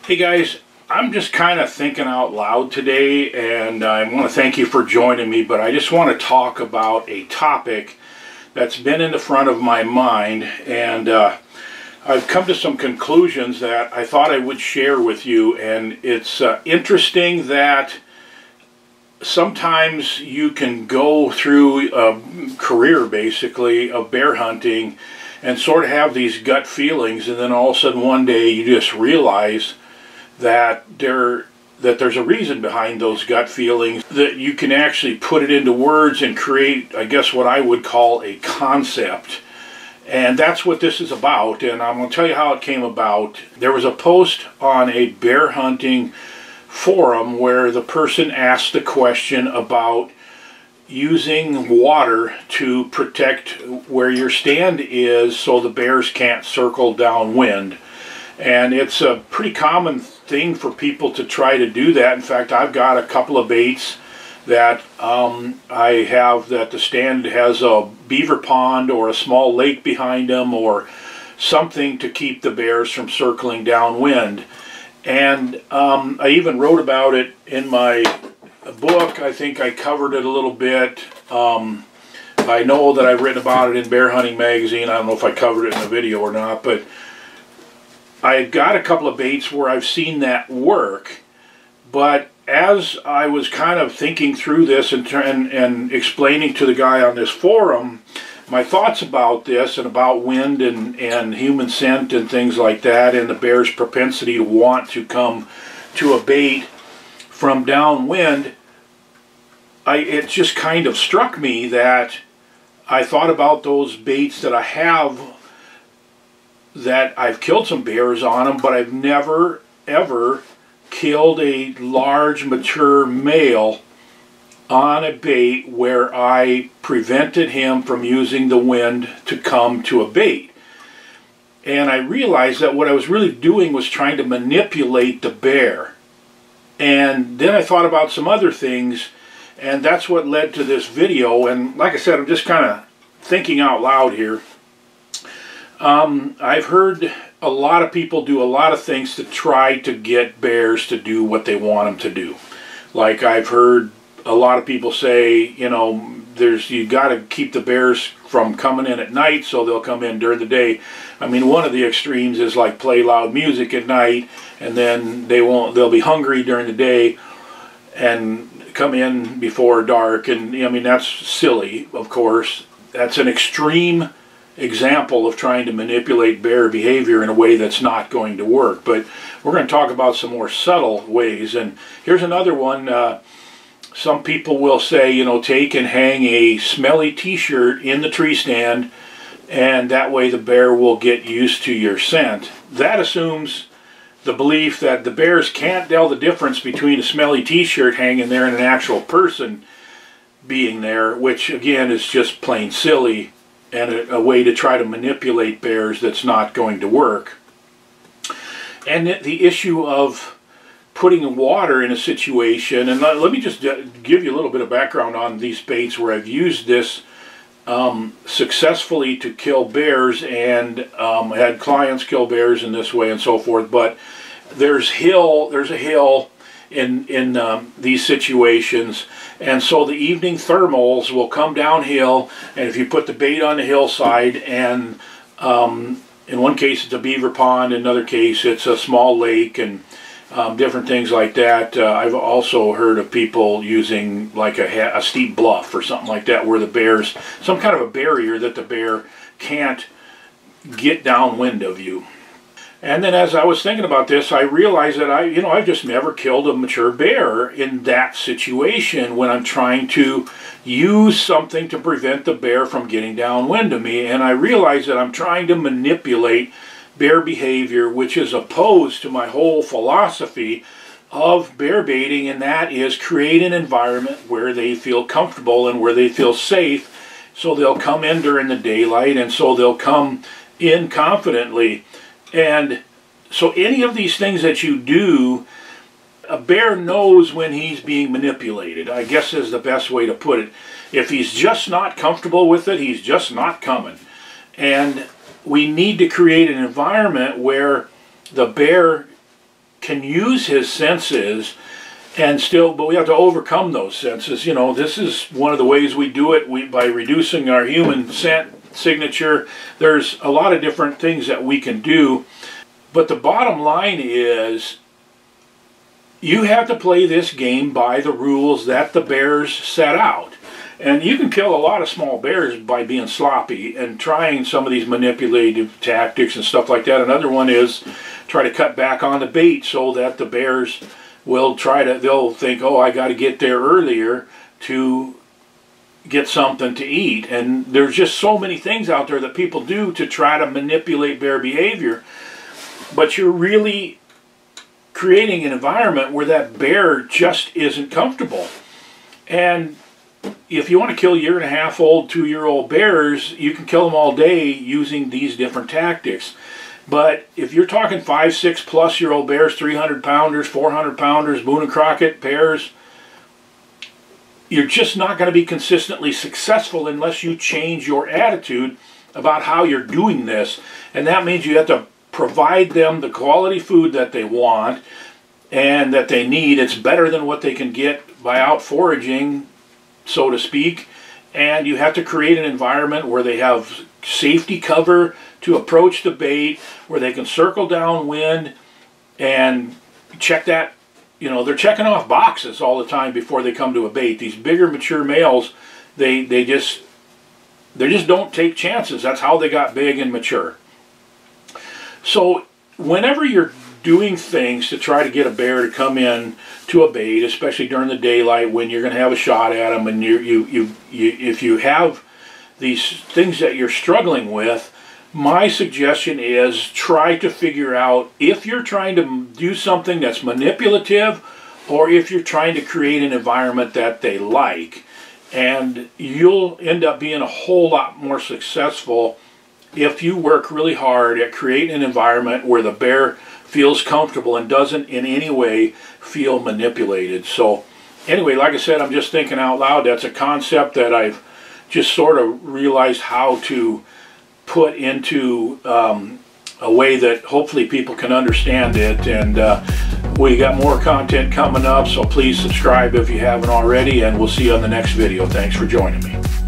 Hey guys, I'm just kind of thinking out loud today, and I want to thank you for joining me, but I just want to talk about a topic that's been in the front of my mind, and I've come to some conclusions that I thought I would share with you. And it's interesting that sometimes you can go through a career basically of bear hunting and sort of have these gut feelings, and then all of a sudden one day you just realize that there's a reason behind those gut feelings, that you can actually put it into words and create, I guess, what I would call a concept. And that's what this is about, and I'm going to tell you how it came about. There was a post on a bear hunting forum where the person asked the question about using water to protect where your stand is so the bears can't circle downwind. And it's a pretty common thing for people to try to do that. In fact, I've got a couple of baits that I have that the stand has a beaver pond or a small lake behind them or something to keep the bears from circling downwind. And I even wrote about it in my book. I think I covered it a little bit. I know that I've written about it in Bear Hunting Magazine. I don't know if I covered it in the video or not, but I've got a couple of baits where I've seen that work. But as I was kind of thinking through this and explaining to the guy on this forum my thoughts about this and about wind and human scent and things like that, and the bear's propensity to want to come to a bait from downwind, it just kind of struck me that I thought about those baits that I have, that I've killed some bears on them, but I've never ever killed a large mature male on a bait where I prevented him from using the wind to come to a bait. And I realized that what I was really doing was trying to manipulate the bear. And then I thought about some other things, and that's what led to this video. And like I said, I'm just kind of thinking out loud here. I've heard a lot of people do a lot of things to try to get bears to do what they want them to do. Like I've heard a lot of people say, you know, you got to keep the bears from coming in at night, so they'll come in during the day. I mean, one of the extremes is like play loud music at night, and then they'll be hungry during the day and come in before dark. And I mean, that's silly, of course. That's an extreme example of trying to manipulate bear behavior in a way that's not going to work. But we're going to talk about some more subtle ways. And here's another one. Some people will say, you know, take and hang a smelly t-shirt in the tree stand, and that way the bear will get used to your scent. That assumes the belief that the bears can't tell the difference between a smelly t-shirt hanging there and an actual person being there, which again is just plain silly and a way to try to manipulate bears that's not going to work. And the issue of putting water in a situation, and let me just give you a little bit of background on these baits where I've used this successfully to kill bears, and had clients kill bears in this way and so forth. But there's a hill in these situations, and so the evening thermals will come downhill, and if you put the bait on the hillside, and in one case it's a beaver pond, in another case it's a small lake, and different things like that. I've also heard of people using like a steep bluff or something like that, where the bears, some kind of a barrier that the bear can't get downwind of you. And then as I was thinking about this, I realized that I've just never killed a mature bear in that situation when I'm trying to use something to prevent the bear from getting downwind of me. And I realized that I'm trying to manipulate bear behavior, which is opposed to my whole philosophy of bear baiting, and that is create an environment where they feel comfortable and where they feel safe, so they'll come in during the daylight, and so they'll come in confidently. And so any of these things that you do, a bear knows when he's being manipulated, I guess is the best way to put it. If he's just not comfortable with it, he's just not coming. And we need to create an environment where the bear can use his senses and still, but we have to overcome those senses. You know, this is one of the ways we do it, by reducing our human scent signature. There's a lot of different things that we can do, but the bottom line is you have to play this game by the rules that the bears set out. And you can kill a lot of small bears by being sloppy and trying some of these manipulative tactics and stuff like that. Another one is try to cut back on the bait so that the bears will they'll think, oh, I got to get there earlier to get something to eat. And there's just so many things out there that people do to try to manipulate bear behavior. But you're really creating an environment where that bear just isn't comfortable. And if you want to kill 1.5-year-old, 2-year-old bears, you can kill them all day using these different tactics. But if you're talking 5, 6-plus-year-old bears, 300-pounders, 400-pounders, Boone and Crockett bears, you're just not going to be consistently successful unless you change your attitude about how you're doing this. And that means you have to provide them the quality food that they want and that they need. It's better than what they can get by out foraging, so to speak. And you have to create an environment where they have safety cover to approach the bait, where they can circle downwind and check that. You know, they're checking off boxes all the time before they come to a bait. These bigger mature males, they just don't take chances. That's how they got big and mature. So whenever you're doing things to try to get a bear to come in to a bait, especially during the daylight when you're going to have a shot at them, and if you have these things that you're struggling with, my suggestion is try to figure out if you're trying to do something that's manipulative or if you're trying to create an environment that they like. And you'll end up being a whole lot more successful if you work really hard at creating an environment where the bear feels comfortable and doesn't in any way feel manipulated. So anyway, like I said, I'm just thinking out loud. That's a concept that I've just sort of realized how to put into a way that hopefully people can understand it. And we got more content coming up, so please subscribe if you haven't already, and we'll see you on the next video. Thanks for joining me.